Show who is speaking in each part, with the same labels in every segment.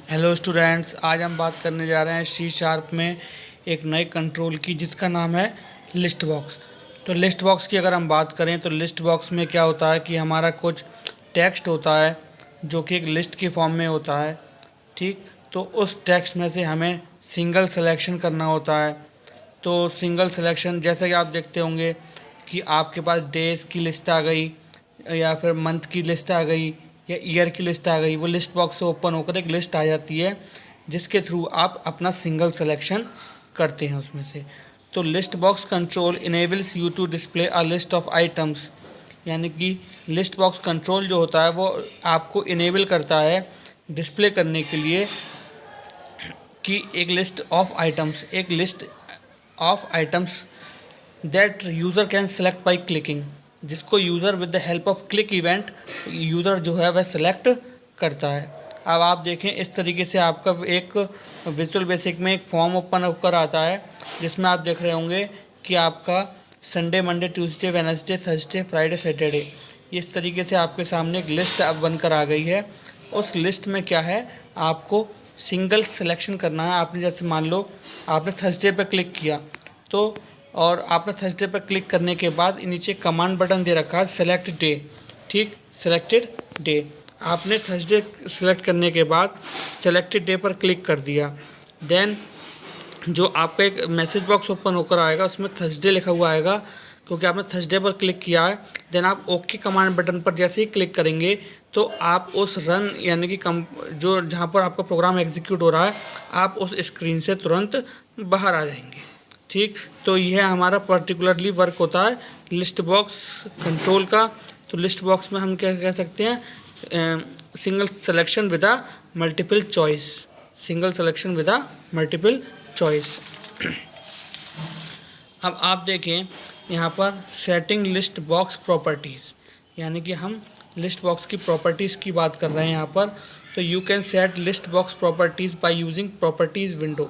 Speaker 1: Hello students, आज हम बात करने जा रहे हैं सी शार्प में एक नए कंट्रोल की जिसका नाम है लिस्ट बॉक्स। तो लिस्ट बॉक्स की अगर हम बात करें तो लिस्ट बॉक्स में क्या होता है कि हमारा कुछ टेक्स्ट होता है जो कि एक लिस्ट की फॉर्म में होता है। ठीक, तो उस टेक्स्ट में से हमें सिंगल सिलेक्शन करना होता है। तो सिंगल सिलेक्शन जैसे कि आप देखते होंगे कि आपके पास डेज की लिस्ट आ गई या फिर मंथ की लिस्ट आ गई या ईयर की लिस्ट आ गई, वो लिस्ट बॉक्स से ओपन होकर एक लिस्ट आ जाती है जिसके थ्रू आप अपना सिंगल सिलेक्शन करते हैं उसमें से। तो list box control enables you to display a list of items, यानी कि लिस्ट बॉक्स कंट्रोल जो होता है वो आपको इनेबल करता है डिस्प्ले करने के लिए कि एक list of items that user can select by clicking, जिसको user with the help of click event user जो है वह सेलेक्ट करता है। अब आप देखें इस तरीके से आपका एक विजुअल बेसिक में एक फॉर्म ओपन होकर आता है जिसमें आप देख रहे होंगे कि आपका Sunday, Monday, Tuesday, Wednesday, Thursday, Friday, Saturday, इस तरीके से आपके सामने एक लिस्ट अब बनकर आ गई है। उस लिस्ट में क्या है, आपको सिंगल सिलेक्शन करना है। आपने जैसे मान लो आपने थर्सडे पर क्लिक किया तो, और आपने थर्सडे पर क्लिक करने के बाद नीचे कमांड बटन दे रखा है सेलेक्ट डे। ठीक, सेलेक्टेड डे, आपने थर्सडे सेलेक्ट करने के बाद सेलेक्टेड डे पर क्लिक कर दिया। देन जो आपका एक मैसेज बॉक्स ओपन होकर आएगा उसमें थर्सडे लिखा हुआ आएगा क्योंकि आपने थर्सडे पर क्लिक किया है। देन आप ओके कमांड बटन पर जैसे ही क्लिक करेंगे तो आप उस रन यानी कि जो जहाँ पर आपका प्रोग्राम एग्जीक्यूट हो रहा है आप उस स्क्रीन से तुरंत बाहर आ जाएंगे। ठीक, तो यह हमारा पर्टिकुलरली वर्क होता है लिस्ट बॉक्स कंट्रोल का। तो लिस्ट बॉक्स में हम क्या कह सकते हैं, single selection with a multiple choice, single selection with a multiple choice. अब आप देखें यहाँ पर सेटिंग लिस्ट बॉक्स प्रॉपर्टीज़, यानी कि हम लिस्ट बॉक्स की प्रॉपर्टीज़ की बात कर रहे हैं यहाँ पर। तो you can set list box properties by using properties window.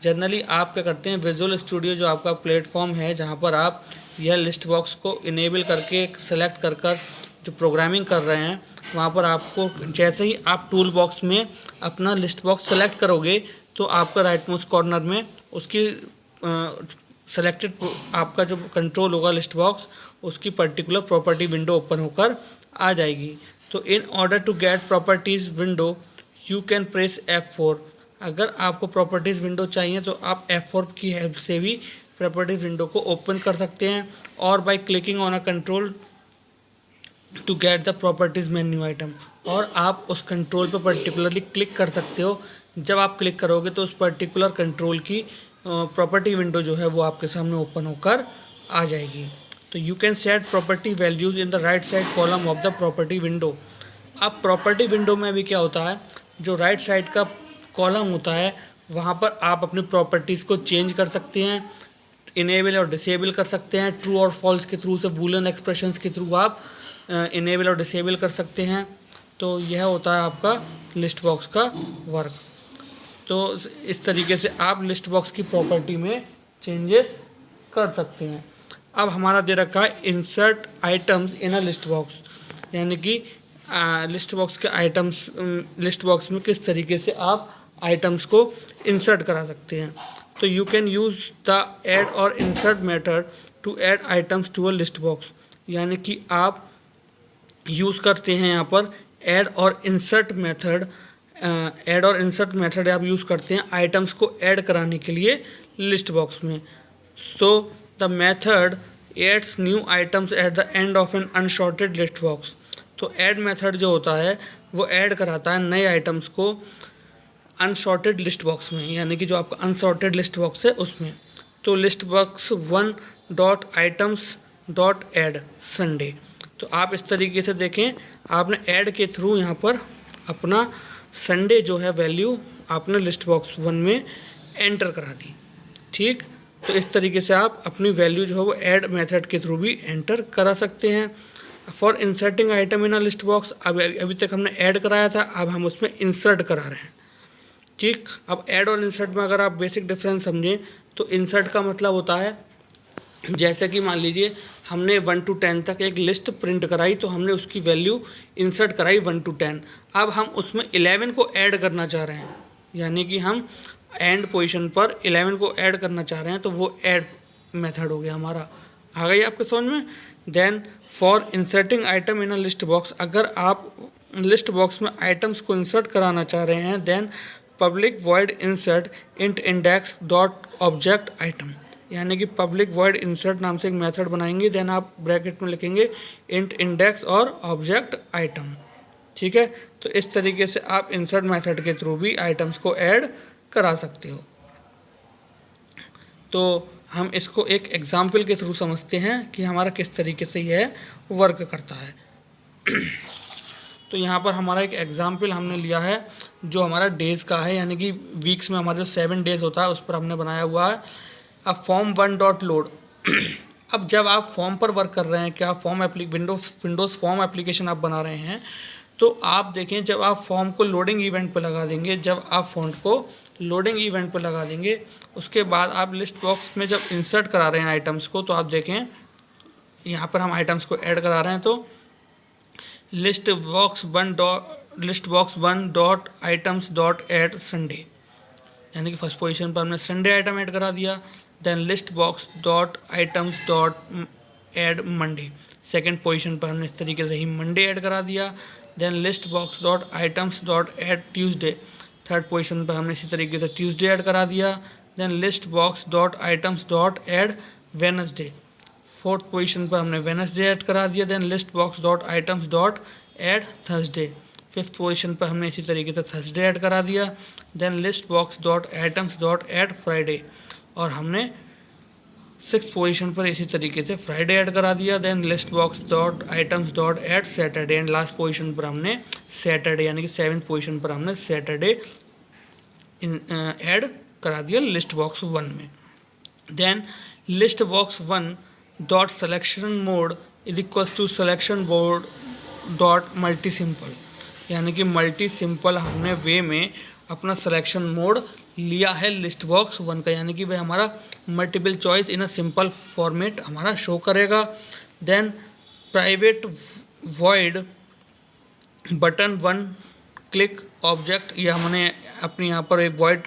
Speaker 1: Generally आप क्या करते हैं, विजुअल स्टूडियो जो आपका प्लेटफॉर्म है जहाँ पर आप यह लिस्ट बॉक्स को इनेबल करके सेलेक्ट कर जो प्रोग्रामिंग कर रहे हैं वहाँ पर आपको जैसे ही आप टूल बॉक्स में अपना लिस्ट बॉक्स सेलेक्ट करोगे तो आपका राइट मोस्ट कॉर्नर में उसकी सेलेक्टेड आपका जो कंट्रोल होगा लिस्ट बॉक्स उसकी पर्टिकुलर प्रॉपर्टी विंडो ओपन होकर आ जाएगी। तो in order to get properties window you can press F4। अगर आपको प्रॉपर्टीज़ विंडो चाहिए तो आप F4 की हेल्प से भी प्रॉपर्टीज़ विंडो को ओपन कर सकते हैं, और by clicking on a control to get the properties menu item, और आप उस कंट्रोल पर पर्टिकुलरली क्लिक कर सकते हो। जब आप क्लिक करोगे तो उस पर्टिकुलर कंट्रोल की प्रॉपर्टी विंडो जो है वो आपके सामने ओपन होकर आ जाएगी। तो you can set property values in the right side column of the property window. अब प्रॉपर्टी विंडो में भी क्या होता है, जो राइट साइड का कॉलम होता है वहाँ पर आप अपनी प्रॉपर्टीज़ को चेंज कर सकते हैं, इनेबल और डिसेबल कर सकते हैं। ट्रू और फॉल्स के थ्रू से बूलियन एक्सप्रेशंस के थ्रू आप इनेबल और डिसेबल कर सकते हैं। तो यह होता है आपका लिस्ट बॉक्स का वर्क। तो इस तरीके से आप लिस्ट बॉक्स की प्रॉपर्टी में चेंजेस कर सकते हैं। अब हमारा दे रखा है insert items in a list box, यानी कि लिस्ट बॉक्स के आइटम्स लिस्ट बॉक्स में किस तरीके से आप आइटम्स को इंसर्ट करा सकते हैं। तो you can use the add और insert method to add items to a list box, यानी कि आप यूज़ करते हैं यहाँ पर ऐड और इंसर्ट मेथड। ऐड और इंसर्ट मेथड आप यूज़ करते हैं आइटम्स को ऐड कराने के लिए लिस्ट बॉक्स में। So the method adds new items at the end of an unsorted list box. तो ऐड मेथड जो होता है वो ऐड कराता है नए आइटम्स को अनसॉर्टेड लिस्ट बॉक्स में, यानी कि जो आपका अनसॉर्टेड लिस्ट बॉक्स है उसमें। तो list box 1 dot items dot add Sunday. तो आप इस तरीके से देखें, आपने ऐड के थ्रू यहाँ पर अपना संडे जो है वैल्यू आपने लिस्ट बॉक्स 1 में एंटर करा दी। ठीक, तो इस तरीके से आप अपनी वैल्यू जो है वो ऐड मेथड के थ्रू भी एंटर करा सकते हैं। For inserting item in a list box, अभी तक हमने ऐड कराया था, अब हम उसमें इंसर्ट करा रहे हैं। ठीक, अब ऐड और इंसर्ट में अगर आप बेसिक डिफरेंस समझें तो इंसर्ट का मतलब होता है जैसे कि मान लीजिए हमने 1 to 10 तक एक लिस्ट प्रिंट कराई, तो हमने उसकी वैल्यू इंसर्ट कराई 1 to 10। अब हम उसमें 11 को ऐड करना चाह रहे हैं, यानी कि हम एंड पोजीशन पर 11 को ऐड करना चाह रहे हैं, तो वो ऐड मेथड हो गया हमारा। आ गई आपके समझ में। Then for inserting item in a list box, अगर आप लिस्ट बॉक्स में आइटम्स को इंसर्ट कराना चाह रहे हैं, then public void insert int index dot object item, यानी कि पब्लिक वॉइड इंसर्ट नाम से एक मेथड बनाएंगे। देन आप ब्रैकेट में लिखेंगे इंट इंडेक्स और ऑब्जेक्ट आइटम। ठीक है, तो इस तरीके से आप इंसर्ट मेथड के थ्रू भी आइटम्स को ऐड करा सकते हो। तो हम इसको एक एग्जाम्पल के थ्रू समझते हैं कि हमारा किस तरीके से यह वर्क करता है। तो यहाँ पर हमारा एक एग्जाम्पल हमने लिया है जो हमारा डेज़ का है, यानी कि वीक्स में हमारे जो 7 डेज़ होता है उस पर हमने बनाया हुआ है। अब फॉर्म 1 डॉट लोड। अब जब आप फॉर्म पर वर्क कर रहे हैं, क्या फॉर्म विंडोज़ फॉर्म एप्लीकेशन आप बना रहे हैं, तो आप देखें जब आप फॉर्म को लोडिंग इवेंट पर लगा देंगे, जब आप फॉन्ट को लोडिंग इवेंट पर लगा देंगे, उसके बाद आप लिस्ट बॉक्स में जब इंसर्ट करा रहे हैं आइटम्स को, तो आप देखें यहाँ पर हम आइटम्स को ऐड करा रहे हैं, तो list box one dot items dot add Sunday, यानी कि फर्स्ट पोजीशन पर हमने संडे आइटम ऐड करा दिया। Then list box dot items dot add Monday, second position पर हमने इस तरीके से ही मंडे ऐड करा दिया। Then list box dot items dot add Tuesday, third position पर हमने इसी तरीके से ट्यूसडे ऐड करा दिया। Then list box dot items dot add Wednesday, fourth position पर हमने वेनसडे ऐड करा दिया। Then list box dot items dot add Thursday, fifth position पर हमने इसी तरीके से थर्सडे ऐड करा दिया। Then list box dot items dot add Friday, और हमने सिक्स पोजीशन पर इसी तरीके से फ्राइडे ऐड करा दिया। Then list box dot items dot add Saturday, and last position पर हमने सैटरडे, यानी कि सेवन्थ पोजीशन पर हमने सैटरडे ऐड करा दिया लिस्ट बॉक्स 1 में। Then list box 1 dot selection mode is equals to selection board dot multi simple, यानी कि मल्टी सिंपल हमने वे में अपना सिलेक्शन मोड लिया है लिस्ट बॉक्स 1 का, यानी कि वह हमारा multiple choice in a simple format हमारा शो करेगा। Then private void button 1 click object, ये हमने अपनी यहाँ पर एक वॉइड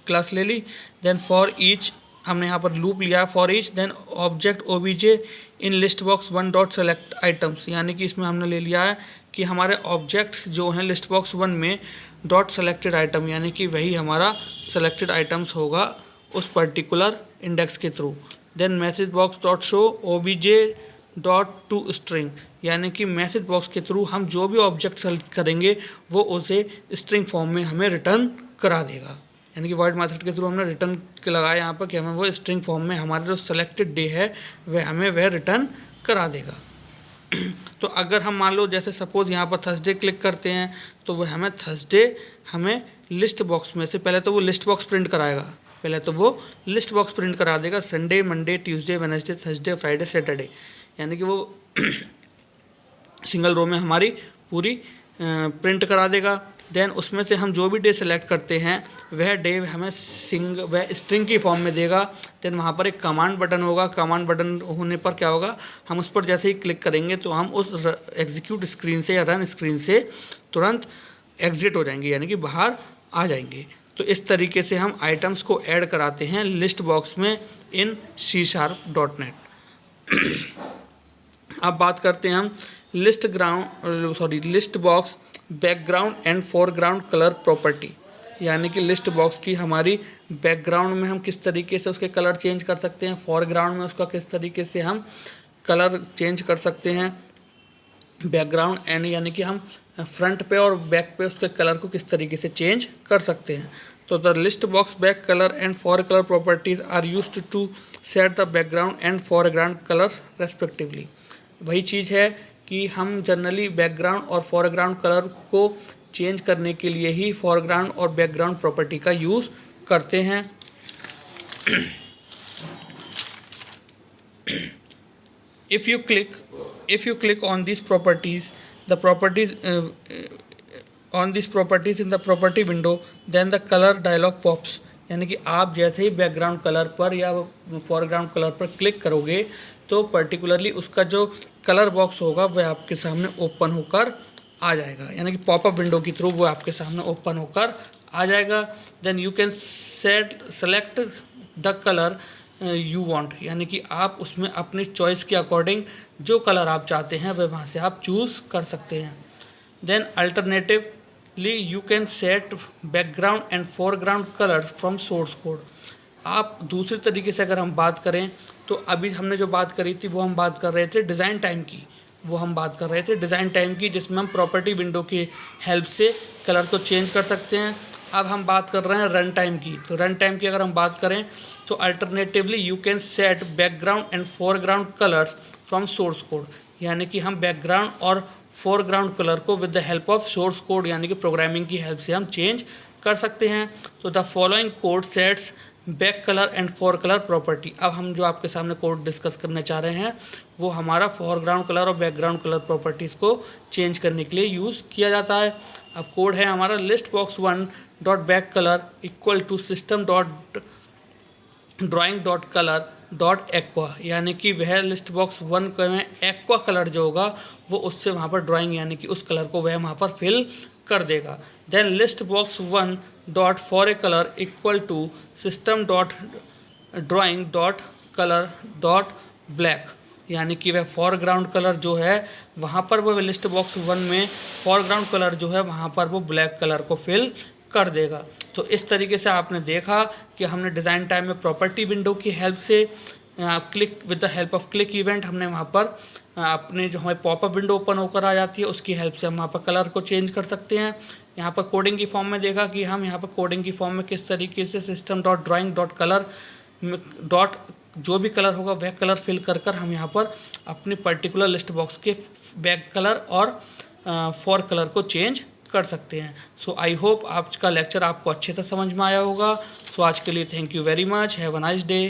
Speaker 1: क्लास ले ली। देन फॉर ईच हमने यहाँ पर लूप लिया for each. Then object OBJ in list box 1 dot select items, यानी कि इसमें हमने ले लिया है कि हमारे ऑब्जेक्ट्स जो हैं लिस्ट बॉक्स 1 में डॉट सेलेक्टेड आइटम, यानी कि वही हमारा सेलेक्टेड आइटम्स होगा उस पर्टिकुलर इंडेक्स के थ्रू। Then message box dot show OBJ dot to string, यानी कि मैसेज बॉक्स के थ्रू हम जो भी ऑब्जेक्ट सेलेक्ट करेंगे वो उसे स्ट्रिंग फॉर्म में हमें रिटर्न करा देगा, यानी कि वॉइड मेथड के थ्रू हमने रिटर्न के लगाया यहाँ पर कि हमें वो स्ट्रिंग फॉर्म में हमारा जो सेलेक्टेड डे है वह रिटर्न करा देगा। तो अगर हम मान लो जैसे सपोज़ यहाँ पर थर्सडे क्लिक करते हैं, तो वह हमें थर्सडे हमें लिस्ट बॉक्स में से पहले तो वो लिस्ट बॉक्स प्रिंट कराएगा, पहले तो वो लिस्ट बॉक्स प्रिंट करा देगा Sunday Monday Tuesday Wednesday Thursday Friday Saturday, यानी कि वो सिंगल रो में हमारी पूरी प्रिंट करा देगा। देन उसमें से हम जो भी डे सेलेक्ट करते हैं वह डे हमें वह स्ट्रिंग की फॉर्म में देगा। देन वहाँ पर एक कमांड बटन होगा, कमांड बटन होने पर क्या होगा, हम उस पर जैसे ही क्लिक करेंगे तो हम उस एग्जीक्यूट स्क्रीन से या रन स्क्रीन से तुरंत एग्जिट हो जाएंगे, यानी कि बाहर आ जाएंगे। तो इस तरीके से हम आइटम्स को ऐड कराते हैं लिस्ट बॉक्स में इन C#.net। अब बात करते हैं हम list box background and foreground colour property, यानी कि लिस्ट बॉक्स की हमारी बैकग्राउंड में हम किस तरीके से उसके कलर चेंज कर सकते हैं, फोरग्राउंड में उसका किस तरीके से हम कलर चेंज कर सकते हैं, बैकग्राउंड एंड यानी कि हम फ्रंट पे और बैक पे उसके कलर को किस तरीके से चेंज कर सकते हैं। तो the list box back colour and fore colour properties are used to set the background and foreground colour respectively. वही चीज़ है कि हम जनरली बैकग्राउंड और फोरग्राउंड कलर को चेंज करने के लिए ही फोरग्राउंड और बैकग्राउंड प्रॉपर्टी का यूज़ करते हैं। if you click on these properties on these properties in the property window, then the color dialog pops, यानी कि आप जैसे ही बैकग्राउंड कलर पर या फोरग्राउंड कलर पर क्लिक करोगे तो पर्टिकुलरली उसका जो कलर बॉक्स होगा वह आपके सामने ओपन होकर आ जाएगा, यानी कि पॉपअप विंडो के थ्रू वो आपके सामने ओपन होकर आ जाएगा। Then you can select the colour you want, यानी कि आप उसमें अपनी चॉइस के अकॉर्डिंग जो कलर आप चाहते हैं वह वहाँ से आप चूज़ कर सकते हैं। Then alternatively you can set background and foreground colours from source code. आप दूसरे तरीके से अगर हम बात करें तो अभी हमने जो बात करी थी वो हम बात कर रहे थे डिज़ाइन टाइम की, डिज़ाइन टाइम की जिसमें हम प्रॉपर्टी विंडो की हेल्प से कलर को चेंज कर सकते हैं। अब हम बात कर रहे हैं रन टाइम की। तो रन टाइम की अगर हम बात करें तो alternatively you can set background and foreground colours from source code, यानी कि हम बैकग्राउंड और फोरग्राउंड कलर को with the help of source code यानी कि प्रोग्रामिंग की हेल्प से हम चेंज कर सकते हैं। तो the following code sets back colour and four colour property. अब हम जो आपके सामने कोड डिस्कस करने चाह रहे हैं वो हमारा फोरग्राउंड कलर और बैकग्राउंड कलर प्रॉपर्टीज़ को चेंज करने के लिए यूज़ किया जाता है। अब कोड है हमारा list box one dot back colour equal to system dot drawing dot colour dot aqua, यानी कि वह लिस्ट बॉक्स वन में एक्वा कलर जो होगा वो उससे वहाँ पर ड्राइंग यानी कि उस कलर को वह वहाँ पर फिल कर देगा। Then list box one dot fore a colour equal to system dot drawing dot colour dot black, यानी कि वह फॉरग्राउंड कलर जो है वहाँ पर वो लिस्ट बॉक्स वन में फॉरग्राउंड कलर जो है वहाँ पर वो ब्लैक कलर को फिल कर देगा। तो इस तरीके से आपने देखा कि हमने डिज़ाइन टाइम में प्रॉपर्टी विंडो की हेल्प से click with the help of click event हमने वहाँ पर अपने जो हमारी पॉपअप विंडो ओपन होकर आ जाती है उसकी हेल्प से हम वहाँ पर कलर को चेंज कर सकते हैं। यहाँ पर कोडिंग की फॉर्म में देखा कि हम यहाँ पर कोडिंग की फॉर्म में किस तरीके से system dot drawing dot colour dot जो भी कलर होगा वह कलर फिल कर कर हम यहाँ पर अपनी पर्टिकुलर लिस्ट बॉक्स के बैक कलर और फॉर कलर को चेंज कर सकते हैं। सो आई होप आज का लेक्चर आपको अच्छे से समझ में आया होगा। सो आज के लिए thank you very much, have a nice day.